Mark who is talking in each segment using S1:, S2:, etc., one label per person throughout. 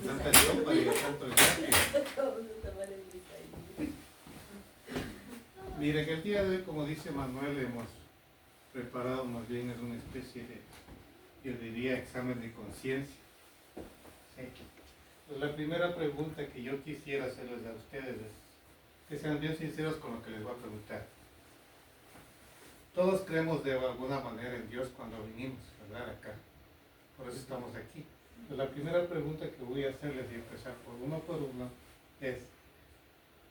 S1: tanta sopa y tanto gratis. Miren, el día de hoy, como dice Manuel, hemos preparado más bien es una especie de, yo diría, examen de conciencia. Sí. Pues la primera pregunta que yo quisiera hacerles a ustedes es que sean bien sinceros con lo que les voy a preguntar. Todos creemos de alguna manera en Dios cuando vinimos, ¿verdad? Acá. Por eso estamos aquí. Pues la primera pregunta que voy a hacerles y empezar por uno es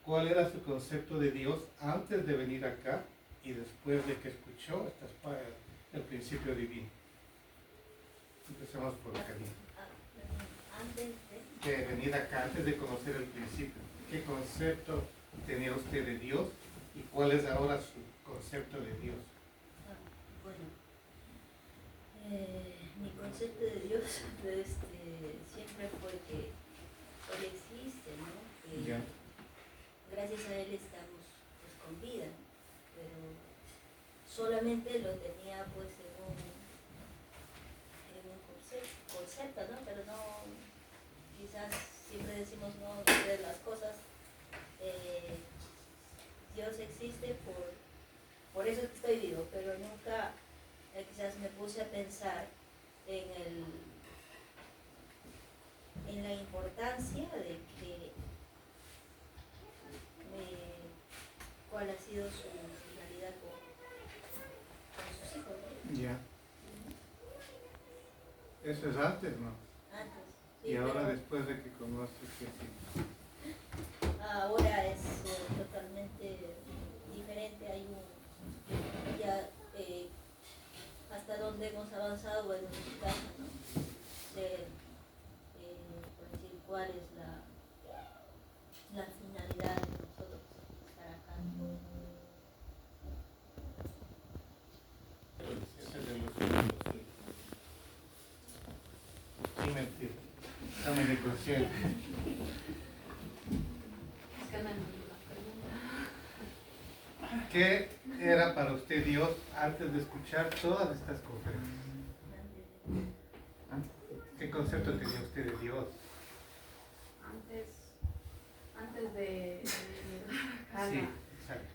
S1: ¿cuál era su concepto de Dios antes de venir acá y después de que escuchó el principio divino? Empecemos por acá.
S2: Antes
S1: de venir acá, antes de conocer el principio, ¿qué concepto tenía usted de Dios y cuál es ahora su concepto de Dios?
S2: Bueno, mi concepto de Dios siempre fue que Él existe, ¿no? Que
S1: Ya.
S2: gracias a Él estamos pues, con vida, pero solamente lo tenía pues en un concepto, ¿no? Pero no, quizás siempre decimos no de las cosas, Dios existe por eso es que estoy vivo, pero nunca quizás me puse a pensar en la importancia de que cuál ha sido su finalidad con sus hijos, ¿no?
S1: Ya. Eso es antes, ¿no?
S2: Antes. Sí,
S1: Y ahora
S2: pero
S1: después de que conoce que sí.
S2: ahora es totalmente diferente. Hay ya hasta donde hemos avanzado en un caso, ¿no? De, por decir, cuál es la finalidad de nosotros estar acá.
S1: Ese es de los sin mentir. Examen de conciencia. ¿Qué era para usted Dios antes de escuchar todas estas conferencias? ¿Qué concepto tenía usted de Dios?
S3: Antes de acá.
S1: Sí, exacto.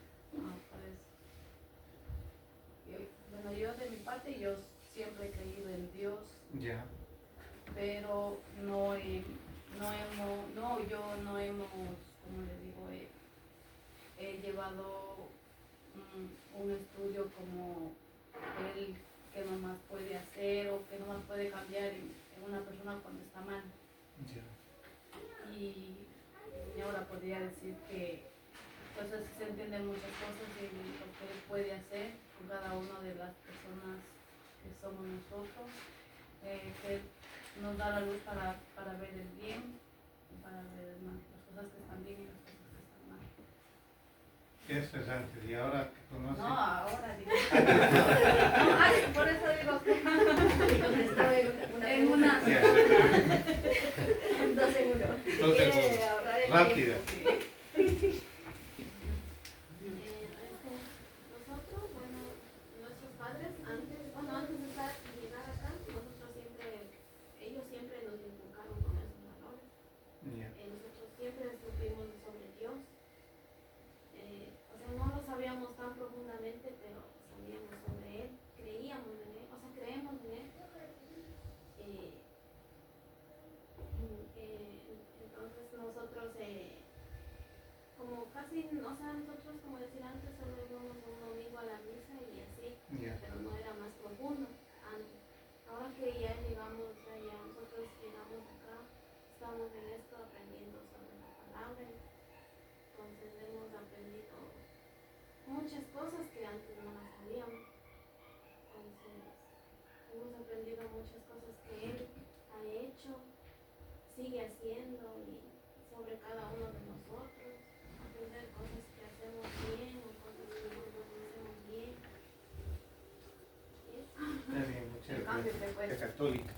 S3: Bueno, yo de mi parte, yo siempre he creído en Dios,
S1: Ya.
S3: pero yo no hemos, como le digo, he llevado un estudio como él, que nomás puede hacer o que nomás puede cambiar en una persona cuando está mal.
S1: Ya.
S3: Y ahora podría decir que entonces se entienden muchas cosas y lo que él puede hacer con cada una de las personas que somos nosotros, que nos da la luz para ver el bien y para ver el mal, las cosas que están bien y las cosas que están mal.
S1: Eso es antes, y ahora que conoce.
S3: No, ahora digo. No, por eso digo que en una.
S1: Ya.
S2: En 2 segundos.
S1: Rápida.
S4: Nosotros, bueno, nuestros padres, antes de llegar acá, ellos siempre nos inculcaron con esos valores.
S1: Ya.
S4: Nosotros siempre supimos sobre Dios. O sea, no lo sabíamos tan profundamente, pero sabíamos sobre Él, creíamos en Él, o sea, creemos en Él. Entonces nosotros, como casi, o sea, nosotros como decir antes solo íbamos un domingo a la misa y así,
S1: Ya.
S4: pero no era más profundo antes. Ahora que ya llegamos, o sea, ya nosotros llegamos acá, estamos en esto aprendiendo sobre la palabra, entonces hemos aprendido muchas cosas que antes no las sabíamos. Entonces hemos aprendido muchas cosas que Él ha hecho, sigue haciendo y sobre cada uno de nosotros, aprender cosas que hacemos bien o cosas que no hacemos bien.
S1: Está bien, muchas
S3: El cambio
S1: gracias.
S3: que fue.
S1: Es católica.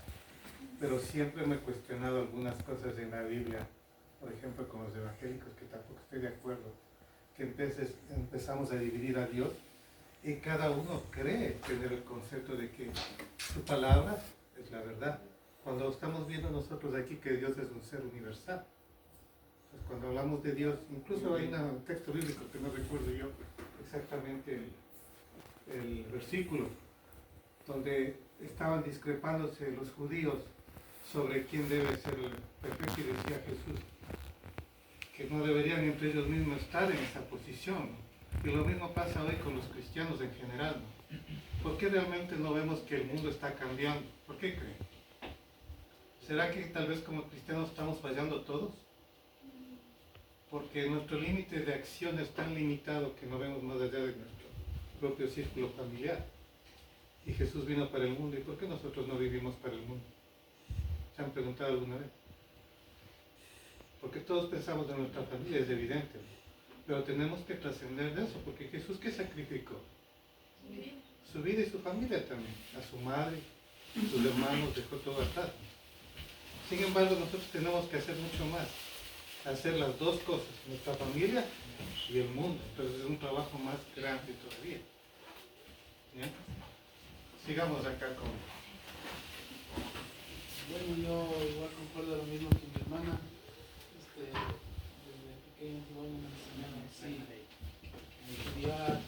S1: Pero siempre me he cuestionado algunas cosas en la Biblia, por ejemplo con los evangélicos, que tampoco estoy de acuerdo, que empezamos a dividir a Dios y cada uno cree tener el concepto de que su palabra es la verdad. cuando estamos viendo nosotros aquí que Dios es un ser universal. Entonces, cuando hablamos de Dios, incluso hay un texto bíblico que no recuerdo yo exactamente el versículo, donde estaban discrepándose los judíos sobre quién debe ser el perfecto, y decía Jesús que no deberían entre ellos mismos estar en esa posición, ¿no? Y lo mismo pasa hoy con los cristianos en general, ¿no? ¿Por qué realmente no vemos que el mundo está cambiando? ¿Por qué creen? ¿Será que tal vez como cristianos estamos fallando todos? Porque nuestro límite de acción es tan limitado que no vemos más allá de nuestro propio círculo familiar. Y Jesús vino para el mundo, ¿y por qué nosotros no vivimos para el mundo? ¿Se han preguntado alguna vez? Porque todos pensamos en nuestra familia, es evidente, pero tenemos que trascender de eso, porque Jesús, ¿qué sacrificó? Su vida y su familia también, a su madre, sus hermanos, dejó todo atrás. Sin embargo, nosotros tenemos que hacer mucho más, hacer las dos cosas, nuestra familia y el mundo. Entonces es un trabajo más grande todavía. ¿Ya? Sigamos acá con...
S5: Bueno, yo igual concuerdo lo mismo que mi hermana. Desde pequeños igual me enseñaron así, a estudiar.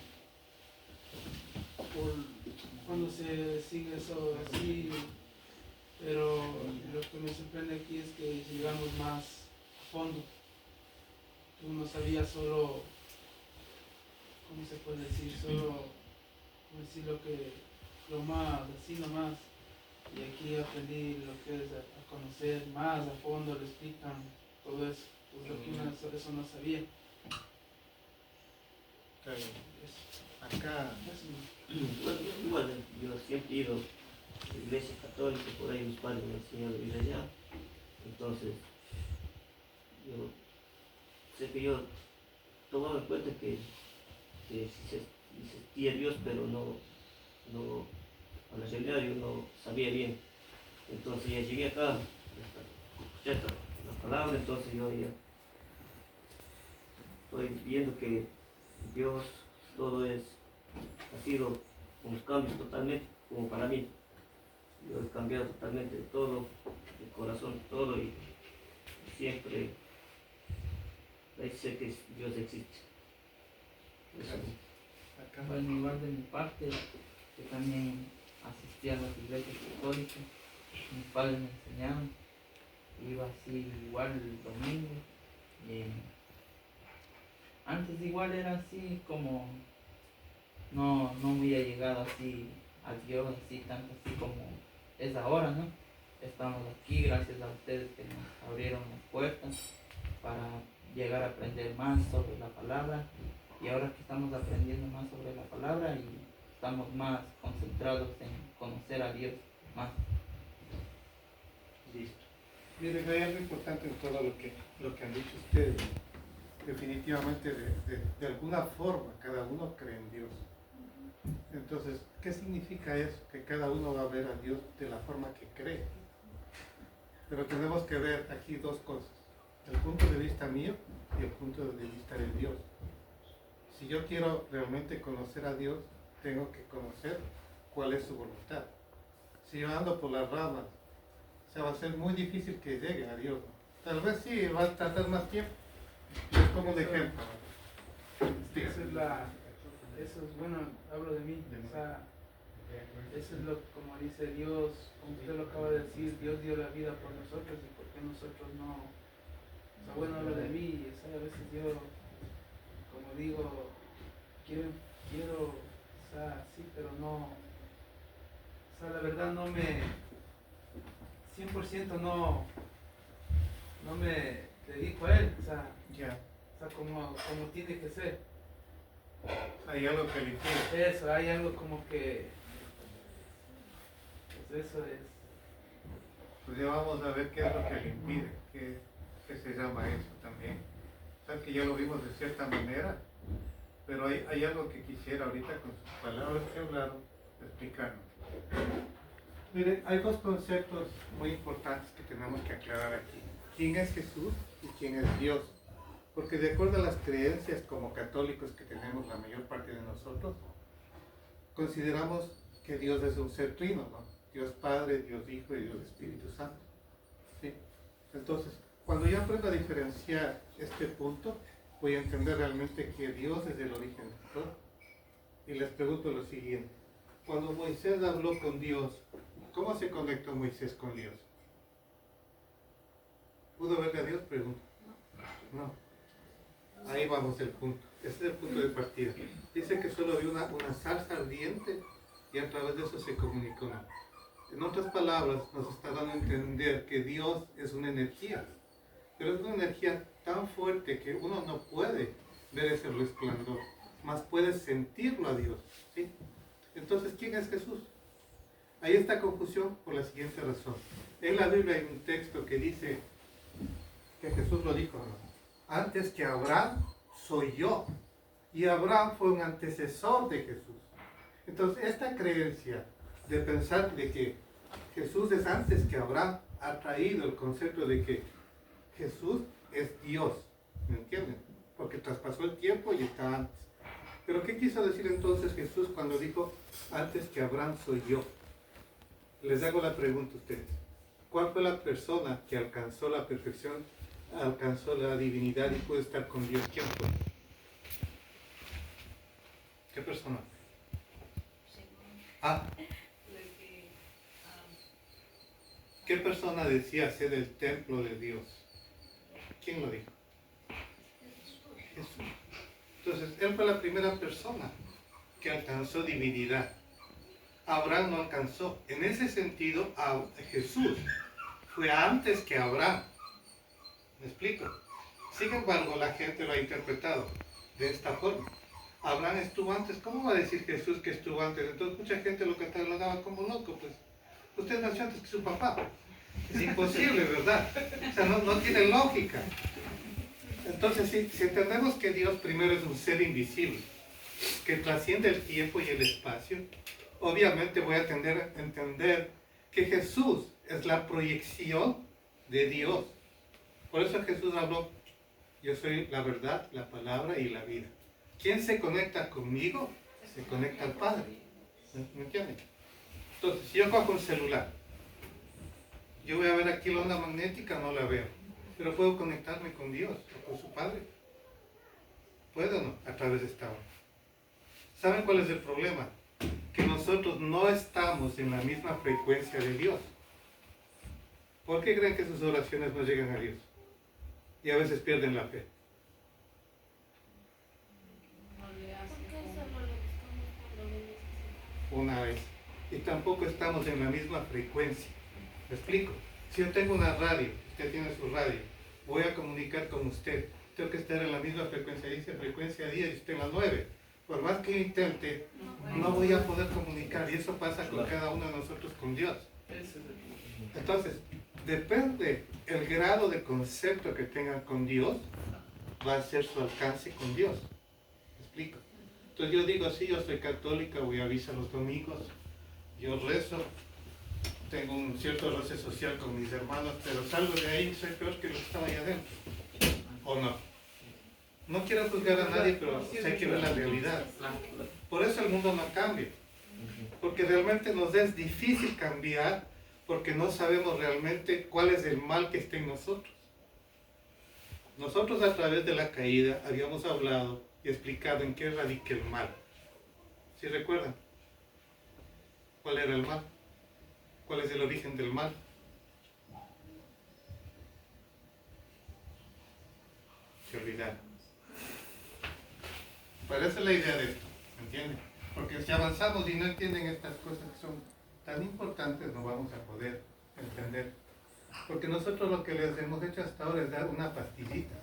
S5: Cuando se sigue eso así, pero lo que me sorprende aquí es que llegamos más a fondo. Tú no sabías solo, ¿cómo se puede decir? Solo, ¿cómo decir lo más, así nomás? Y aquí aprendí lo que es a conocer más a fondo, le explican todo eso, pues lo que uno eso no sabía.
S1: Acá,
S6: Bueno, yo siempre he ido a la iglesia católica, por ahí mis padres me enseñaron a ir allá. Entonces, yo sé que yo tomaba en cuenta que sí se existía Dios, pero no, a la realidad yo no sabía bien. Entonces ya llegué acá, escuché la palabra, entonces yo ya estoy viendo que Dios todo ha sido unos cambios totalmente, como para mí. Yo he cambiado totalmente de todo, de corazón, todo, y siempre ahí sé que Dios existe. Eso.
S1: acá.
S7: Bueno, igual de mi parte, yo también asistí a las iglesias católicas, mis padres me enseñaron, iba así igual el domingo, y antes igual era así como, no había llegado así a Dios, así tanto así como es ahora, ¿no? Estamos aquí gracias a ustedes que nos abrieron las puertas para llegar a aprender más sobre la palabra, y ahora que estamos aprendiendo más sobre la palabra y estamos más concentrados en conocer a Dios más.
S1: Listo. Miren, hay algo importante en todo lo que han dicho ustedes. Definitivamente, de alguna forma, cada uno cree en Dios. Entonces, ¿qué significa eso? Que cada uno va a ver a Dios de la forma que cree. Pero tenemos que ver aquí dos cosas: el punto de vista mío y el punto de vista de Dios. Si yo quiero realmente conocer a Dios, tengo que conocer cuál es su voluntad. Si yo ando por las ramas, o sea, va a ser muy difícil que llegue a Dios, ¿no? Tal vez sí, va a tardar más tiempo. Es como un ejemplo.
S5: Eso es bueno, hablo de mí, o sea, eso es lo como dice Dios, como usted lo acaba de decir, Dios dio la vida por nosotros, y por qué nosotros no, o sea, bueno, hablo de mí, o sea, a veces yo, como digo, quiero, o sea, sí, pero no, o sea, la verdad no me, 100% no me dedico a él, o sea,
S1: Ya,
S5: como tiene que ser.
S1: hay algo que le impide.
S5: Eso, hay algo como que, pues eso es.
S1: Pues ya vamos a ver qué es lo que le impide, qué se llama eso también. O sea, que ya lo vimos de cierta manera, pero hay algo que quisiera ahorita con sus palabras que hablaron explicarnos. Miren, hay dos conceptos muy importantes que tenemos que aclarar aquí. ¿Quién es Jesús y quién es Dios? Porque de acuerdo a las creencias como católicos que tenemos la mayor parte de nosotros, consideramos que Dios es un ser trino, ¿no? Dios Padre, Dios Hijo y Dios Espíritu Santo. ¿Sí? Entonces, cuando yo aprendo a diferenciar este punto, voy a entender realmente que Dios es el origen de todo. Y les pregunto lo siguiente. Cuando Moisés habló con Dios, ¿cómo se conectó Moisés con Dios? ¿Pudo verle a Dios? Pregunto. No. Ahí vamos el punto. Ese es el punto de partida. Dice que solo vio una zarza ardiente y a través de eso se comunicó. En otras palabras, nos está dando a entender que Dios es una energía. Pero es una energía tan fuerte que uno no puede ver ese resplandor, más puede sentirlo a Dios. ¿Sí? Entonces, ¿quién es Jesús? Hay esta confusión por la siguiente razón. En la Biblia hay un texto que dice que Jesús lo dijo, ¿no? Antes que Abraham soy yo. Y Abraham fue un antecesor de Jesús. Entonces, esta creencia de pensar de que Jesús es antes que Abraham ha traído el concepto de que Jesús es Dios. ¿Me entienden? Porque traspasó el tiempo y está antes. Pero ¿qué quiso decir entonces Jesús cuando dijo antes que Abraham soy yo? Les hago la pregunta a ustedes. ¿Cuál fue la persona que alcanzó la perfección, alcanzó la divinidad y pudo estar con Dios? ¿Quién fue? ¿Qué persona? ¿Qué persona decía ser el templo de Dios? ¿Quién lo dijo? Jesús. Entonces, él fue la primera persona que alcanzó divinidad. Abraham no alcanzó. En ese sentido, Jesús fue antes que Abraham. ¿Me explico? Sin embargo, la gente lo ha interpretado de esta forma. Abraham estuvo antes. ¿Cómo va a decir Jesús que estuvo antes? Entonces, mucha gente lo catalogaba como loco. Pues, usted nació antes que su papá. Es imposible, ¿verdad? O sea, no tiene lógica. Entonces, si entendemos que Dios primero es un ser invisible, que trasciende el tiempo y el espacio, obviamente voy a entender que Jesús es la proyección de Dios. Por eso Jesús habló, yo soy la verdad, la palabra y la vida. ¿Quién se conecta conmigo? Se conecta al Padre. ¿Me entienden? Entonces, si yo cojo un celular, yo voy a ver aquí la onda magnética, no la veo. Pero puedo conectarme con Dios o con su Padre. ¿Puedo o no? A través de esta onda. ¿Saben cuál es el problema? Que nosotros no estamos en la misma frecuencia de Dios. ¿Por qué creen que sus oraciones no llegan a Dios? Y a veces pierden la fe. Una vez. Y tampoco estamos en la misma frecuencia. ¿Me explico? Si yo tengo una radio, usted tiene su radio, voy a comunicar con usted, tengo que estar en la misma frecuencia, dice frecuencia 10 y usted en la 9. Por más que yo intente, no voy a poder comunicar, y eso pasa con cada uno de nosotros con Dios. Entonces, depende el grado de concepto que tengan con Dios, va a ser su alcance con Dios. ¿Me explico? Entonces yo digo, sí, yo soy católica, voy a misa los domingos, yo rezo, tengo un cierto roce social con mis hermanos, pero salgo de ahí y soy peor que los que estaba allá adentro. ¿O no? No quiero juzgar a nadie, pero sí hay que ver la realidad. Por eso el mundo no cambia. Porque realmente nos es difícil cambiar porque no sabemos realmente cuál es el mal que está en nosotros. Nosotros a través de la caída habíamos hablado y explicado en qué radica el mal. ¿Sí recuerdan? ¿Cuál era el mal? ¿Cuál es el origen del mal? Se olvidaron. Pero esa es la idea de esto, ¿me entienden? Porque si avanzamos y no entienden estas cosas que son tan importantes, no vamos a poder entender. Porque nosotros lo que les hemos hecho hasta ahora es dar una pastillita.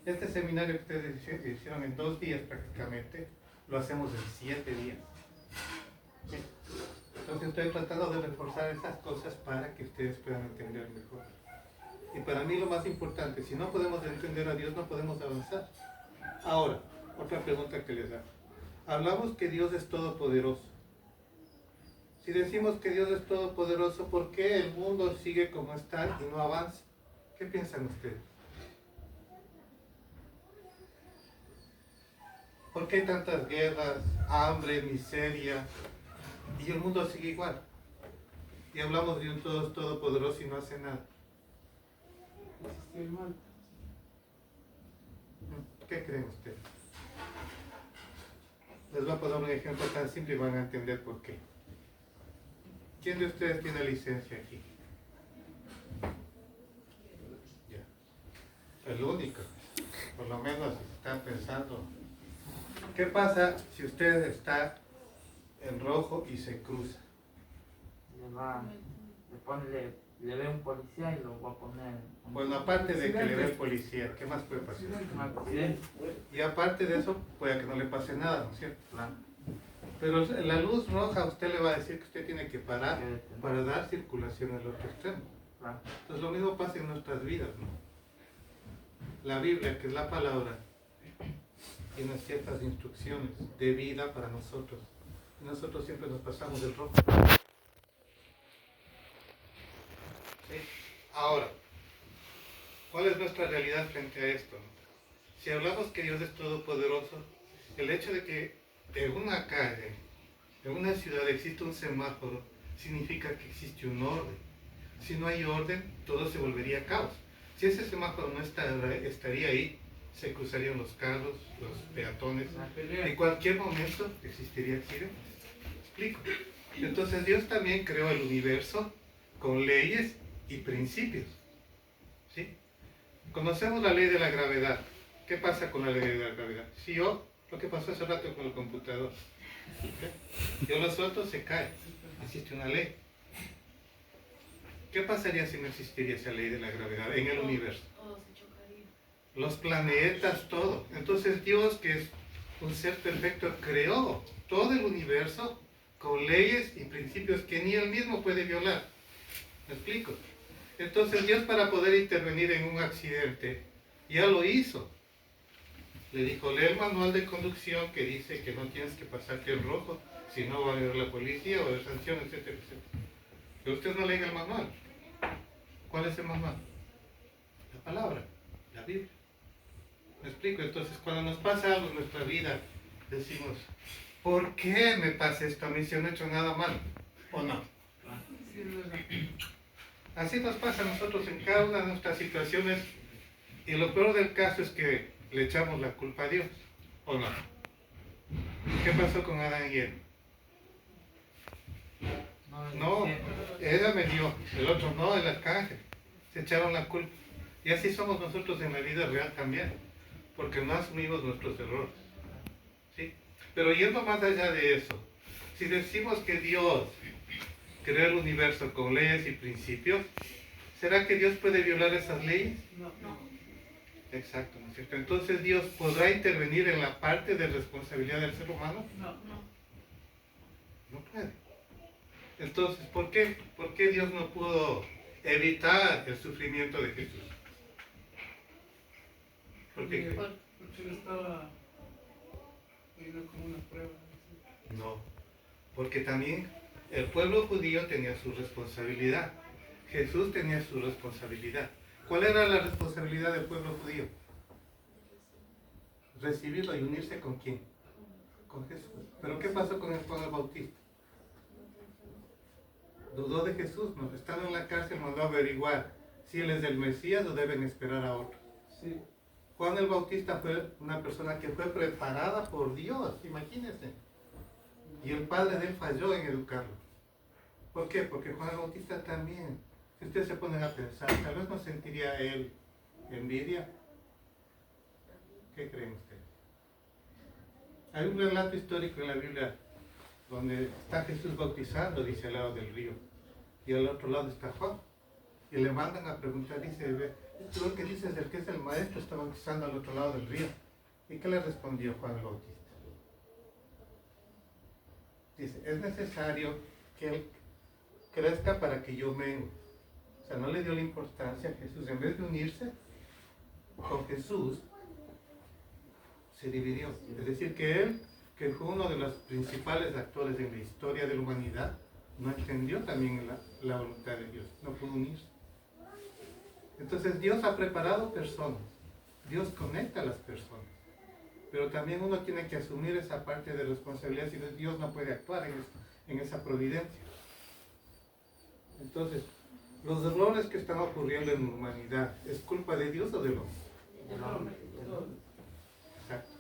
S1: Este seminario que ustedes hicieron en 2 días prácticamente, lo hacemos en 7 días. ¿Sí? Entonces estoy tratando de reforzar esas cosas para que ustedes puedan entender mejor. Y para mí lo más importante, si no podemos entender a Dios, no podemos avanzar. Ahora, otra pregunta que les hago. Hablamos que Dios es todopoderoso. Si decimos que Dios es todopoderoso, ¿por qué el mundo sigue como está y no avanza? ¿Qué piensan ustedes? ¿Por qué hay tantas guerras, hambre, miseria y el mundo sigue igual? y hablamos de un Dios todopoderoso y no hace nada.
S5: Estoy mal.
S1: ¿Qué creen ustedes? Les voy a poner un ejemplo tan simple y van a entender por qué. ¿Quién de ustedes tiene licencia aquí? Ya. El único. Por lo menos están pensando. ¿Qué pasa si usted está en rojo y se cruza?
S7: Le ve un policía y lo va a poner.
S1: Bueno, aparte de que le ve el policía, ¿qué más puede pasar?
S7: Un accidente.
S1: Y aparte de eso, puede que no le pase nada, ¿no es cierto?
S7: Claro.
S1: Pero la luz roja usted le va a decir que usted tiene que parar para dar circulación al otro extremo.
S7: Claro.
S1: Entonces lo mismo pasa en nuestras vidas, ¿no? La Biblia, que es la palabra, tiene ciertas instrucciones de vida para nosotros. Y nosotros siempre nos pasamos del rojo. ¿Sí? Ahora, ¿cuál es nuestra realidad frente a esto? Si hablamos que Dios es todopoderoso, el hecho de que en una calle, en una ciudad existe un semáforo, significa que existe un orden. Si no hay orden, todo se volvería caos. Si ese semáforo no estaría ahí, se cruzarían los carros, los peatones. En cualquier momento existiría accidentes. ¿Explico? Entonces Dios también creó el universo con leyes y principios. ¿Sí? Conocemos la ley de la gravedad. ¿Qué pasa con la ley de la gravedad? Si yo, lo que pasó hace rato con el computador, ¿sí? Yo lo suelto, se cae. Existe una ley. ¿Qué pasaría si no existiría esa ley de la gravedad en el universo?
S3: Todo se chocaría.
S1: Los planetas, todo. Entonces Dios, que es un ser perfecto, creó todo el universo con leyes y principios que ni él mismo puede violar. ¿Me explico? Entonces Dios, para poder intervenir en un accidente, ya lo hizo. Le dijo, lee el manual de conducción que dice que no tienes que pasarte el rojo, si no va a haber la policía o haber sanciones, etcétera, etcétera. Pero usted no lee el manual. ¿Cuál es el manual? La palabra, la Biblia. ¿Me explico? Entonces, cuando nos pasa algo en nuestra vida, decimos, ¿por qué me pasa esto a mí si no he hecho nada mal? ¿O no? Así nos pasa a nosotros en cada una de nuestras situaciones, y lo peor del caso es que le echamos la culpa a Dios, ¿o no? ¿Qué pasó con Adán y Eva? No, ella me dio, el otro no, el arcángel. Se echaron la culpa. Y así somos nosotros en la vida real también, porque no asumimos nuestros errores. ¿Sí? Pero yendo más allá de eso, si decimos que Dios creó el universo con leyes y principios, ¿será que Dios puede violar esas leyes?
S5: No.
S1: Exacto, ¿no es cierto? Entonces Dios podrá intervenir en la parte de responsabilidad del ser humano.
S5: No.
S1: No puede. Entonces, ¿por qué? ¿Por qué Dios no pudo evitar el sufrimiento de Jesús? ¿Por qué?
S5: Porque él estaba viendo como una prueba.
S1: No, porque también el pueblo judío tenía su responsabilidad. Jesús tenía su responsabilidad. ¿Cuál era la responsabilidad del pueblo judío? Recibirlo y unirse ¿con quién? Con Jesús. ¿Pero qué pasó con Juan el Bautista? Dudó de Jesús, ¿no? Estando en la cárcel mandó a averiguar si él es el Mesías o deben esperar a otro.
S5: Sí.
S1: Juan el Bautista fue una persona que fue preparada por Dios, imagínense. Y el padre de él falló en educarlo. ¿Por qué? Porque Juan el Bautista también, si ustedes se ponen a pensar, tal vez no sentiría él envidia. ¿Qué creen ustedes? Hay un relato histórico en la Biblia donde está Jesús bautizando, dice, al lado del río, y al otro lado está Juan, y le mandan a preguntar, dice, tú lo que dices, el que es el maestro está bautizando al otro lado del río. ¿Y qué le respondió Juan el Bautista? Dice, es necesario que él crezca para que yo mengue. O sea, no le dio la importancia a Jesús. En vez de unirse con Jesús, se dividió. Es decir, que él, que fue uno de los principales actores en la historia de la humanidad, no entendió también la voluntad de Dios, no pudo unirse. Entonces Dios ha preparado personas, Dios conecta a las personas, pero también uno tiene que asumir esa parte de responsabilidad, si no, Dios no puede actuar en esa providencia. Entonces, los errores que están ocurriendo en la humanidad, ¿es culpa de Dios o del hombre?
S3: El hombre.
S1: Exacto.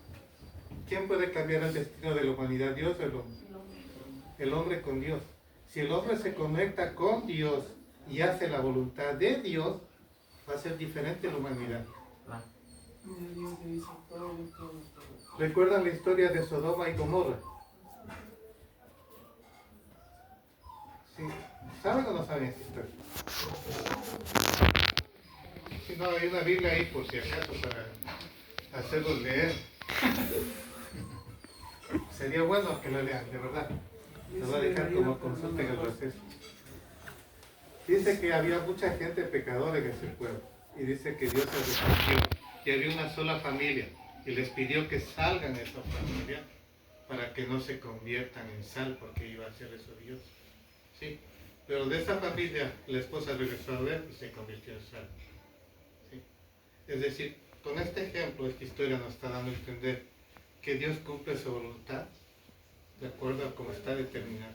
S1: ¿Quién puede cambiar el destino de la humanidad, Dios o el hombre?
S3: El hombre.
S1: El hombre con Dios. Si el hombre se conecta con Dios y hace la voluntad de Dios, va a ser diferente la humanidad.
S5: Mira, Dios te dice todo.
S1: ¿Recuerdan la historia de Sodoma y Gomorra? Sí. ¿Saben o no saben esta historia? Si no, hay una Biblia ahí por si acaso para hacerlos leer. Sería bueno que lo lean, de verdad. Lo voy a dejar como consulta en el proceso. Dice que había mucha gente pecadora en ese pueblo. Y dice que Dios se arrepintió. Y había una sola familia. Y les pidió que salgan de esa familia para que no se conviertan en sal, porque iba a hacer eso Dios. ¿Sí? Pero de esa familia la esposa regresó a ver y se convirtió en sal. ¿Sí? Es decir, con este ejemplo, esta historia nos está dando a entender que Dios cumple su voluntad de acuerdo a cómo está determinado.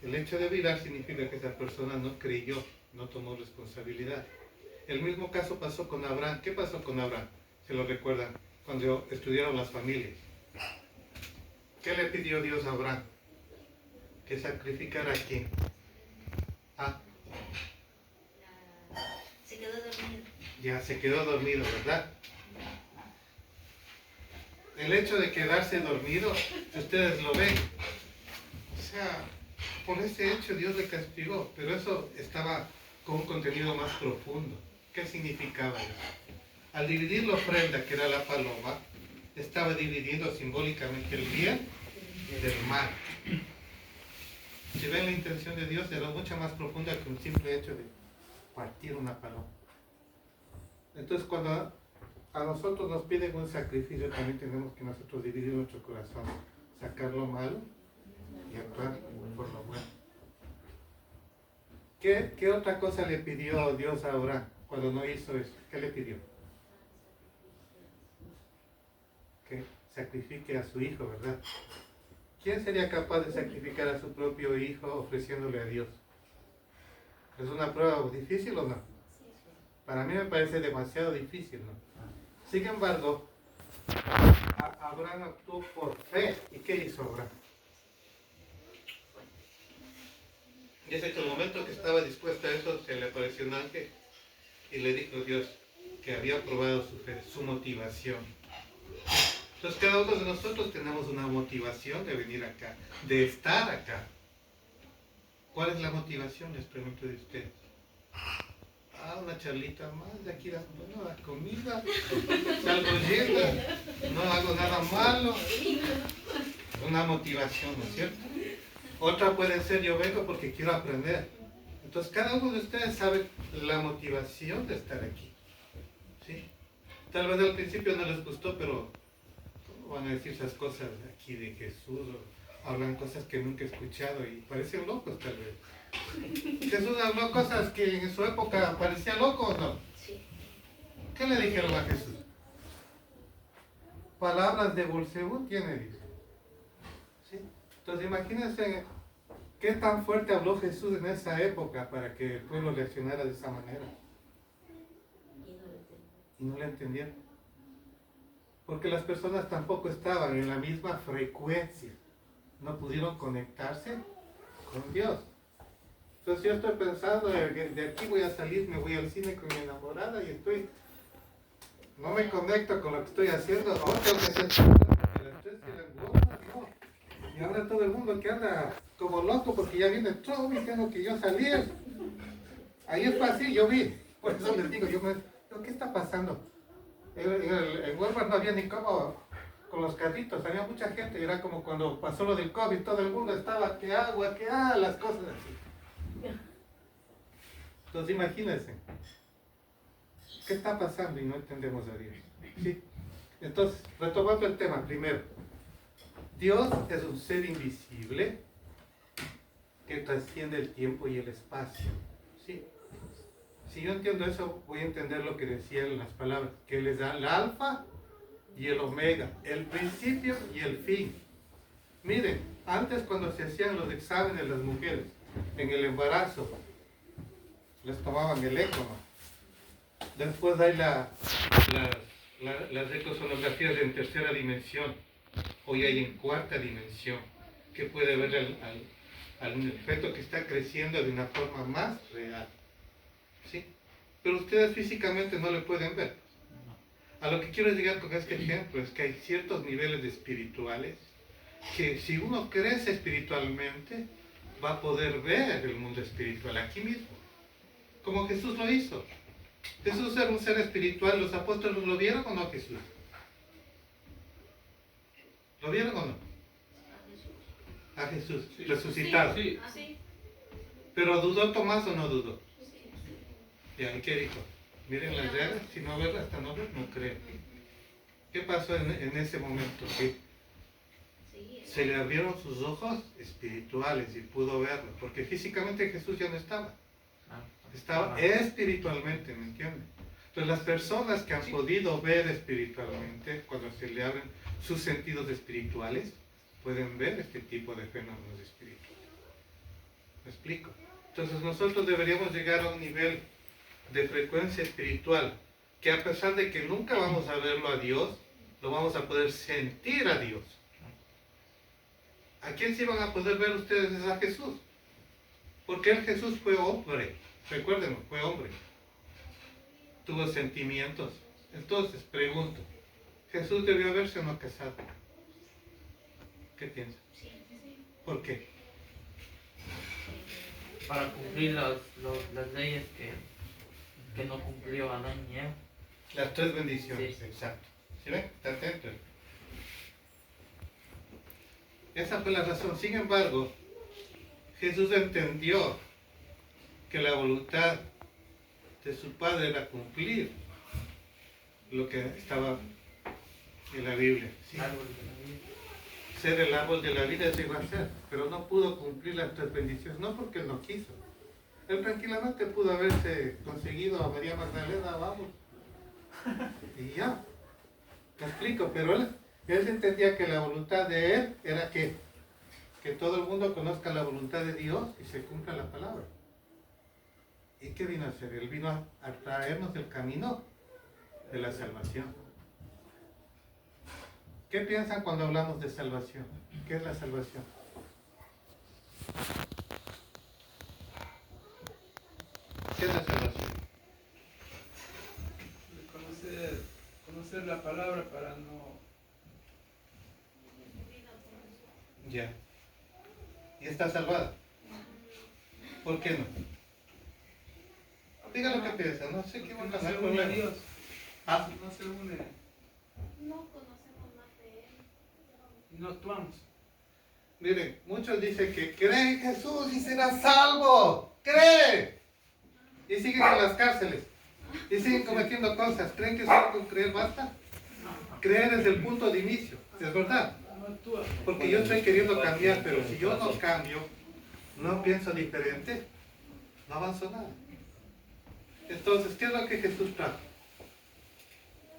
S1: El hecho de virar significa que esa persona no creyó, no tomó responsabilidad. El mismo caso pasó con Abraham. ¿Qué pasó con Abraham? ¿Se lo recuerdan? Cuando estudiaron las familias. ¿Qué le pidió Dios a Abraham? Que sacrificara a quién. Ah,
S2: Se quedó dormido.
S1: ya se quedó dormido, ¿verdad? El hecho de quedarse dormido, si ustedes lo ven, o sea, por ese hecho Dios le castigó, pero eso estaba con un contenido más profundo. ¿Qué significaba eso? Al dividir la ofrenda, que era la paloma, estaba dividiendo simbólicamente el bien del mal. Si ven, la intención de Dios era mucho más profunda que un simple hecho de partir una paloma. Entonces, cuando a nosotros nos piden un sacrificio, también tenemos que nosotros dividir nuestro corazón, sacar lo malo y actuar por lo bueno. ¿Qué otra cosa le pidió Dios a Abraham cuando no hizo eso? ¿Qué le pidió? Que sacrifique a su hijo, ¿verdad? ¿Quién sería capaz de sacrificar a su propio hijo ofreciéndole a Dios? ¿Es una prueba difícil o no? Para mí me parece demasiado difícil, ¿no? Sin embargo, Abraham actuó por fe. ¿Y qué hizo Abraham? Dice que el momento que estaba dispuesto a eso, se le apareció un ángel y le dijo a Dios que había probado su fe, su motivación. Entonces cada uno de nosotros tenemos una motivación de venir acá, de estar acá. ¿Cuál es la motivación? Les pregunto de ustedes. Una charlita más, de aquí la comida, salgo llena, no hago nada malo. Una motivación, ¿no es cierto? Otra puede ser, yo vengo porque quiero aprender. Entonces cada uno de ustedes sabe la motivación de estar aquí. ¿Sí? Tal vez al principio no les gustó, pero ¿cómo van a decir esas cosas aquí de Jesús? O hablan cosas que nunca he escuchado y parecen locos tal vez. Jesús habló cosas que en su época parecían locos, ¿no?
S2: Sí.
S1: ¿Qué le dijeron a Jesús? Palabras de Belcebú tiene, dice. ¿Sí? Entonces imagínense qué tan fuerte habló Jesús en esa época para que el pueblo reaccionara de esa manera. Y no le entendieron. Porque las personas tampoco estaban en la misma frecuencia. No pudieron conectarse con Dios. Entonces yo estoy pensando, de aquí voy a salir, me voy al cine con mi enamorada y no me conecto con lo que estoy haciendo, no, tengo que hacer no. Y ahora todo el mundo que anda como loco porque ya viene todo y tengo que yo salir. Ayer fue así, yo vi, por eso les digo, ¿qué está pasando? En Walmart no había ni cómo con los carritos, había mucha gente, era como cuando pasó lo del COVID, todo el mundo estaba, que agua, las cosas así. Entonces imagínense, ¿qué está pasando y no entendemos a Dios? ¿Sí? Entonces, retomando el tema, primero, Dios es un ser invisible que trasciende el tiempo y el espacio. ¿Sí? Si yo entiendo eso, voy a entender lo que decía en las palabras, que Él es el alfa y el omega, el principio y el fin. Miren, antes cuando se hacían los exámenes las mujeres, en el embarazo, les tomaban el eco, ¿no? Después hay las ecosonografías en tercera dimensión, hoy hay en cuarta dimensión, que puede ver al feto que está creciendo de una forma más real, ¿sí? Pero ustedes físicamente no lo pueden ver. A lo que quiero llegar con este ejemplo es que hay ciertos niveles espirituales que si uno crece espiritualmente va a poder ver el mundo espiritual aquí mismo, como Jesús lo hizo. Jesús era un ser espiritual. ¿Los apóstoles lo vieron o no, Jesús? ¿Lo vieron o no? A Jesús,
S5: Sí.
S1: resucitado.
S5: Sí.
S4: Así.
S1: ¿Pero dudó Tomás o no dudó? Ya, ¿y qué dijo? Miren las llagas, si no verla hasta no ver, no creo. ¿Qué pasó en ese momento? Que se le abrieron sus ojos espirituales y pudo verlo, porque físicamente Jesús ya no estaba. Estaba espiritualmente, ¿me entienden? Entonces las personas que han podido ver espiritualmente, cuando se le abren sus sentidos espirituales, pueden ver este tipo de fenómenos espirituales. ¿Me explico? Entonces nosotros deberíamos llegar a un nivel de frecuencia espiritual, que a pesar de que nunca vamos a verlo a Dios, lo vamos a poder sentir a Dios. ¿A quién sí van a poder ver ustedes? Es a Jesús. Porque el Jesús fue hombre. Recuérdenlo, fue hombre. Tuvo sentimientos. Entonces, pregunto, ¿Jesús debió haberse o no casado? ¿Qué piensa? ¿Por qué?
S7: Para cumplir las leyes que no cumplió Adán y Eva.
S1: Las tres bendiciones,
S7: Sí.
S1: exacto. ¿Sí ven? Está atento. Esa fue la razón. Sin embargo, Jesús entendió que la voluntad de su Padre era cumplir lo que estaba en la Biblia. ¿Sí?
S7: Árbol de la vida.
S1: Ser el árbol de la vida, eso iba a ser, pero no pudo cumplir las tres bendiciones, no porque él no quiso. Él tranquilamente pudo haberse conseguido a María Magdalena, vamos, y ya. Me explico, pero él entendía que la voluntad de él era que todo el mundo conozca la voluntad de Dios y se cumpla la palabra. ¿Y qué vino a hacer? Él vino a traernos el camino de la salvación. ¿Qué piensan cuando hablamos de salvación? ¿Qué es la salvación? ¿Qué es la salvación?
S5: Conocer la palabra para no...
S1: Ya. ¿Y está salvada? ¿Por qué no? Diga lo que piensa, no sé qué
S5: Porque
S1: va a
S5: no se
S1: pasar
S5: une a Dios.
S1: Ah,
S5: No se une
S4: No conocemos más de Él.
S5: y no actuamos.
S1: miren, muchos dicen que cree en Jesús y será salvo. ¡Cree! Y siguen en las cárceles. Y siguen cometiendo cosas. ¿Creen que solo con creer basta? Creer es el punto de inicio. ¿Es verdad?
S5: No actúa.
S1: Porque yo estoy queriendo cambiar, pero si yo no cambio, no pienso diferente, no avanzo nada. Entonces, ¿qué es lo que Jesús trajo?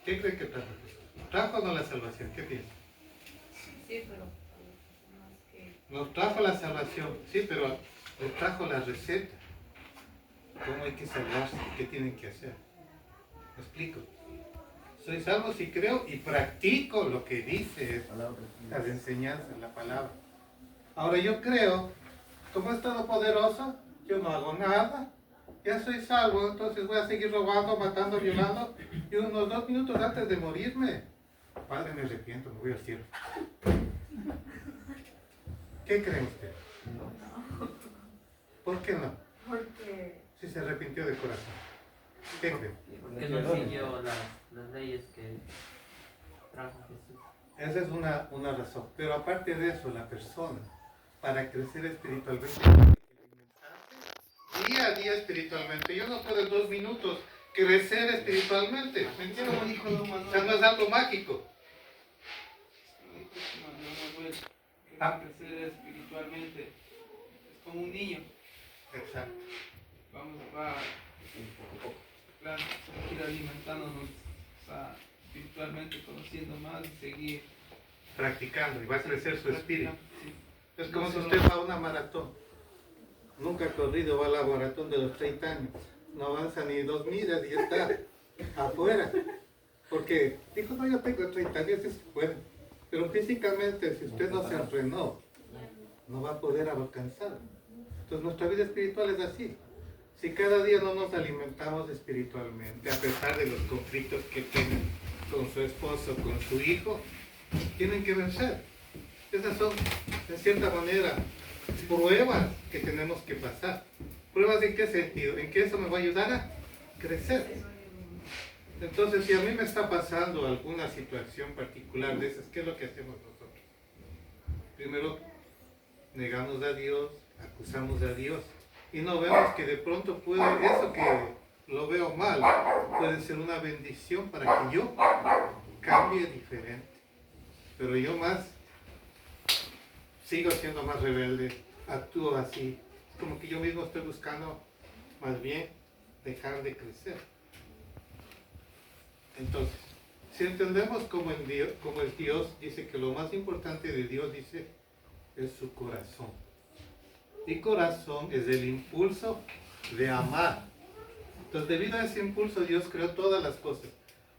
S1: ¿Qué cree que trajo Jesús? ¿Trajo o no la salvación? ¿Qué piensa?
S3: Sí, pero para las personas que
S1: Nos trajo la salvación, sí, pero nos trajo la receta. ¿Cómo hay que salvarse? ¿Qué tienen que hacer? ¿Me explico? Soy salvo si creo y practico lo que dice las enseñanzas, la palabra. Ahora yo creo, como es todopoderoso, yo no hago nada, ya soy salvo, entonces voy a seguir robando, matando, violando, y unos 2 minutos antes de morirme, Padre, me arrepiento, me voy al cielo. ¿Qué creen ustedes? ¿Por qué no?
S3: porque
S1: Si se arrepintió de corazón. ¿Qué creen?
S7: Porque no siguió las leyes que trajo Jesús.
S1: Esa es una razón. Pero aparte de eso, la persona, para crecer espiritualmente, tiene que alimentarse día a día espiritualmente. Yo no puedo en 2 minutos crecer espiritualmente. ¿Me entiendes?
S5: Como dijo don
S1: O sea,
S5: Manuel,
S1: no es algo mágico.
S5: que para crecer espiritualmente es como un niño.
S1: Exacto.
S5: Va claro, seguir alimentándonos, o sea, espiritualmente, conociendo más y seguir
S1: Practicando y va a crecer su espíritu.
S5: Sí.
S1: Es como si usted va a una maratón. Nunca ha corrido, va a la maratón de los 30 años. no avanza ni 2 millas y ya está afuera. Porque dijo, no, yo tengo 30 años, sí se puede. Pero físicamente, si usted no se entrenó, no va a poder alcanzar. Entonces nuestra vida espiritual es así. Si cada día no nos alimentamos espiritualmente, a pesar de los conflictos que tienen con su esposo, con su hijo, tienen que vencer. Esas son, de cierta manera, pruebas que tenemos que pasar. ¿Pruebas en qué sentido? En que eso me va a ayudar a crecer. Entonces, si a mí me está pasando alguna situación particular de esas, ¿qué es lo que hacemos nosotros? Primero, negamos a Dios, acusamos a Dios. Y no vemos que de pronto puede, eso que lo veo mal, puede ser una bendición para que yo cambie diferente. Pero yo más, sigo siendo más rebelde, actúo así. Es como que yo mismo estoy buscando más bien dejar de crecer. Entonces, si entendemos como el Dios dice que lo más importante de Dios, dice, es su corazón. Y corazón es el impulso de amar. Entonces, debido a ese impulso, Dios creó todas las cosas.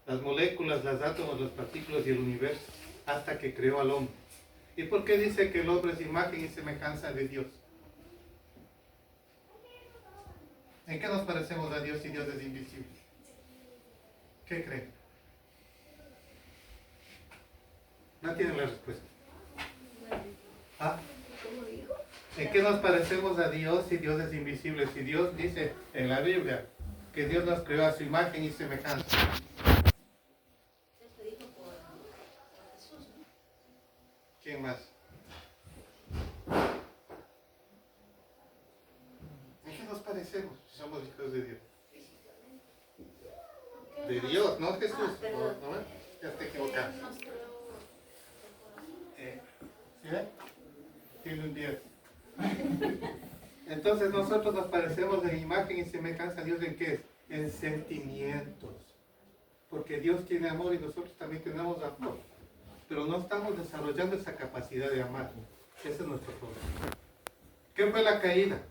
S1: Las moléculas, los átomos, las partículas y el universo, hasta que creó al hombre. ¿Y por qué dice que el hombre es imagen y semejanza de Dios? ¿En qué nos parecemos a Dios si Dios es invisible? ¿Qué creen? No tienen la respuesta. ¿Ah?
S2: ¿Cómo dijo?
S1: ¿En qué nos parecemos a Dios si Dios es invisible? Si Dios dice en la Biblia que Dios nos creó a su imagen y semejanza.
S2: Eso dijo por Jesús, ¿no?
S1: ¿Quién más? ¿En qué nos parecemos si somos hijos de Dios? De Dios, no Jesús.
S2: Ah, perdón.
S1: ¿No? Ya te equivocas.
S4: Nos creó
S1: ¿Sí ve? Tiene un 10. Entonces nosotros nos parecemos en imagen y semejanza a Dios. ¿En qué es? En sentimientos. Porque Dios tiene amor y nosotros también tenemos amor. Pero no estamos desarrollando esa capacidad de amar. Ese es nuestro problema. ¿Qué fue la caída?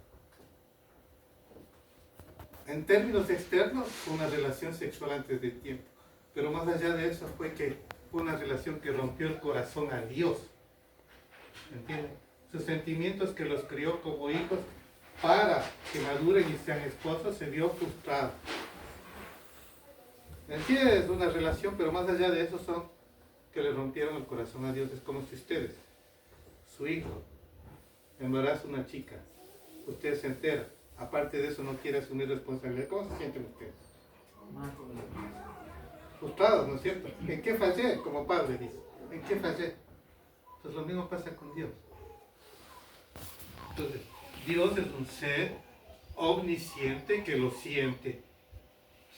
S1: En términos externos, fue una relación sexual antes del tiempo. Pero más allá de eso fue que fue una relación que rompió el corazón a Dios. ¿Entienden? Sus sentimientos que los crió como hijos para que maduren y sean esposos se vio frustrado. ¿Entiendes? Es una relación, pero más allá de eso son que le rompieron el corazón a Dios. Es como si ustedes, su hijo, embaraza a una chica, usted se entera, aparte de eso no quiere asumir responsabilidad. ¿Cómo se sienten ustedes? Frustrados, ¿no es cierto? ¿En qué fallé? Como padre dice. ¿En qué fallé? Entonces lo mismo pasa con Dios. Entonces, Dios es un ser omnisciente que lo siente.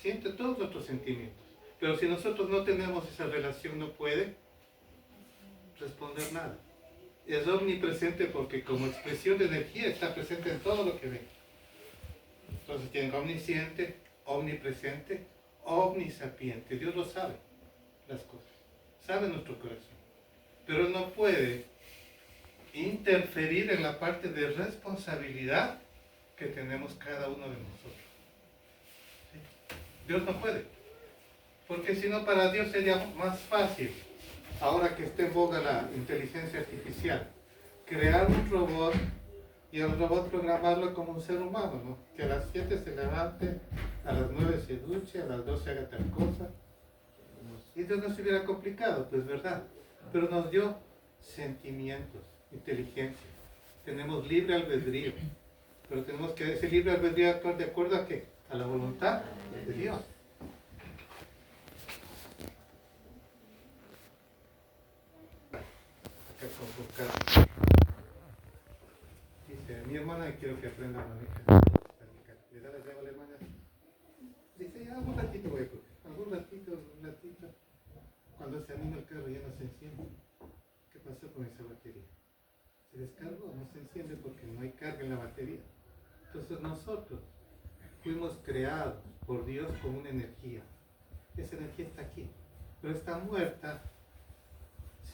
S1: Siente todos nuestros sentimientos. Pero si nosotros no tenemos esa relación, no puede responder nada. Es omnipresente porque como expresión de energía está presente en todo lo que ve. Entonces tienen omnisciente, omnipresente, omnisapiente. Dios lo sabe, las cosas. Sabe nuestro corazón. Pero no puede interferir en la parte de responsabilidad que tenemos cada uno de nosotros. ¿Sí? Dios no puede. Porque si no, para Dios sería más fácil, ahora que esté en boga la inteligencia artificial, crear un robot y el robot programarlo como un ser humano, ¿no? Que a las 7 se levante, a las 9 se duche, a las 12 haga tal cosa. Y entonces no se hubiera complicado, pues verdad. Pero nos dio sentimientos, inteligencia. Tenemos libre albedrío. Pero tenemos que ese libre albedrío actuar de acuerdo a qué? A la voluntad de Dios. Acá convocar. Dice, mi hermana quiero que aprenda a manejar. Le da la llave a la hermana. Dice, ya un ratito voy a coger. Algún ratito. Cuando se anima el carro ya no se enciende. ¿Qué pasó con esa batería? Se descargó, no se enciende porque no hay carga en la batería. Entonces nosotros fuimos creados por Dios con una energía. Esa energía está aquí, pero está muerta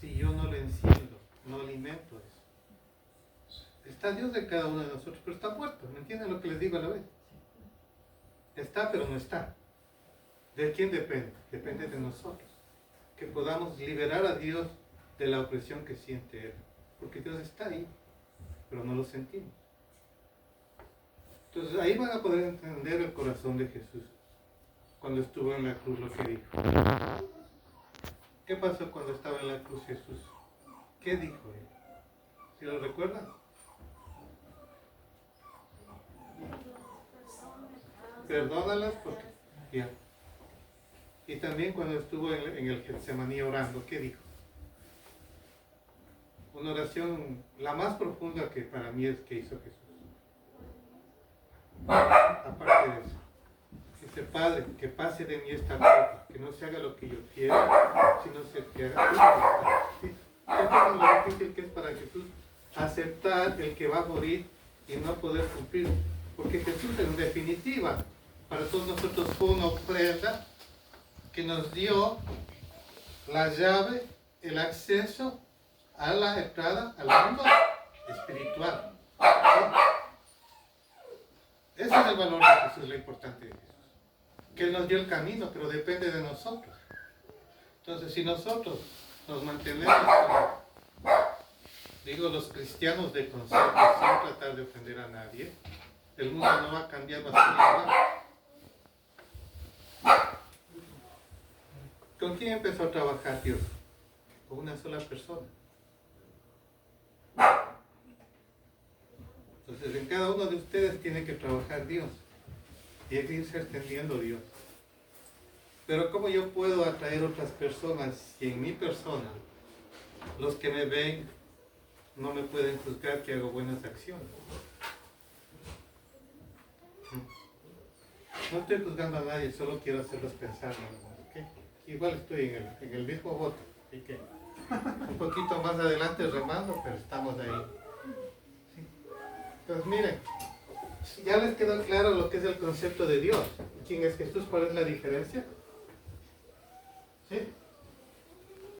S1: si yo no la enciendo, no alimento eso. Está Dios de cada uno de nosotros, pero está muerto. ¿Me entienden lo que les digo a la vez? Está, pero no está. ¿De quién depende? Depende de nosotros. Que podamos liberar a Dios de la opresión que siente Él. Porque Dios está ahí, pero no lo sentimos. Entonces ahí van a poder entender el corazón de Jesús cuando estuvo en la cruz, lo que dijo. ¿Qué pasó cuando estaba en la cruz Jesús? ¿Qué dijo Él? ¿Sí lo recuerdan? Perdónalas porque... Ya. Y también cuando estuvo en el Getsemaní orando, ¿qué dijo? Una oración la más profunda que para mí es que hizo Jesús. Aparte de eso, dice: Padre, que pase de mí esta copa, que no se haga lo que yo quiero, sino que haga tu voluntad. ¿Sí? Esto es lo difícil que es para Jesús, aceptar el que va a morir y no poder cumplir. Porque Jesús, en definitiva, para todos nosotros fue una ofrenda que nos dio la llave, el acceso a la entrada al mundo espiritual. ¿Sí? Ese es el valor de Jesús, lo importante de Jesús. Que Él nos dio el camino, pero depende de nosotros. Entonces, si nosotros nos mantenemos como, digo, los cristianos de concepto, sin tratar de ofender a nadie, el mundo no va a cambiar, va a ser igual. ¿Con quién empezó a trabajar Dios? Con una sola persona. Entonces, en cada uno de ustedes tiene que trabajar Dios. Tiene que irse extendiendo Dios. Pero ¿cómo yo puedo atraer otras personas si en mi persona los que me ven no me pueden juzgar que hago buenas acciones? No estoy juzgando a nadie, solo quiero hacerlos pensar, ¿okay? Igual estoy en el mismo bote, así que un poquito más adelante remando, pero estamos ahí. ¿Sí? Entonces miren, ya les quedó claro lo que es el concepto de Dios. ¿Quién es Jesús? ¿Cuál es la diferencia? ¿Sí?